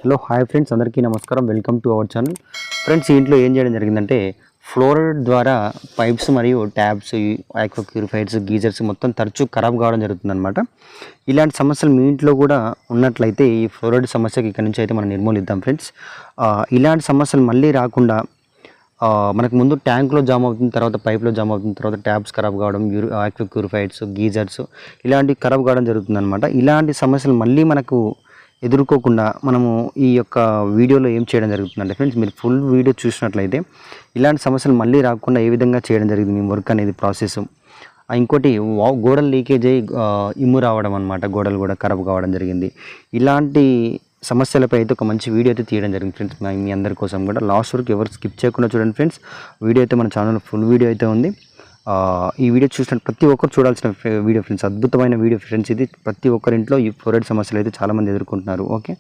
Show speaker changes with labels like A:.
A: Hello hi friends, అందరికీ నమస్కారం. Welcome to our channel. Friends, ఈ ఇంట్లో ఏం చేయడం జరిగిందంటే ఫ్లోరైడ్ ద్వారా పైప్స్ మరియు ట్యాబ్స్, ఆక్వా ప్యూరిఫైర్స్, గీజర్స్ మొత్తం తరచూ ఖరాబ్ కావడం జరుగుతుందన్నమాట. ఇలాంటి సమస్యలు మీ ఇంట్లో కూడా ఉన్నట్లయితే ఈ ఫ్లోరైడ్ సమస్యకి ఇక్కడ నుంచి అయితే మనం నిర్మూలిద్దాం ఫ్రెండ్స్. ఇలాంటి సమస్యలు మళ్ళీ రాకుండా మనకు ముందు ట్యాంక్లో జామ్ అవుతుంది, తర్వాత పైప్లో జామ్ అవుతుంది, తర్వాత ట్యాబ్స్ ఖరాబ్ కావడం, ఆక్వా ప్యూరిఫైర్స్, గీజర్స్ ఇలాంటివి ఖరాబ్ కావడం జరుగుతుందన్నమాట. ఇలాంటి సమస్యలు మళ్ళీ మనకు ఎదుర్కోకుండా మనము ఈ యొక్క వీడియోలో ఏం చేయడం జరుగుతుందంటే ఫ్రెండ్స్, మీరు ఫుల్ వీడియో చూసినట్లయితే ఇలాంటి సమస్యలు మళ్ళీ రాకుండా ఏ విధంగా చేయడం జరిగింది మీ వర్క్ అనేది ప్రాసెస్. ఇంకోటి గోడలు లీకేజ్ అయ్యి ఇమ్ము రావడం అనమాట, గోడలు కూడా ఖరాబ్ కావడం జరిగింది. ఇలాంటి సమస్యలపై అయితే ఒక మంచి వీడియో అయితే తీయడం జరిగింది ఫ్రెండ్స్. మీ అందరి కోసం కూడా లాస్ట్ వరకు ఎవరు స్కిప్ చేయకుండా చూడండి ఫ్రెండ్స్. వీడియో అయితే మన ఛానల్లో ఫుల్ వీడియో అయితే ఉంది. ఈ వీడియో చూసిన ప్రతి ఒక్కరు చూడాల్సిన వీడియో ఫ్రెండ్స్, అద్భుతమైన వీడియో ఫ్రెండ్స్. ఇది ప్రతి ఒక్కరింట్లో ఈ ఫ్లోరైడ్ సమస్యలు అయితే చాలామంది ఎదుర్కొంటున్నారు. ఓకే.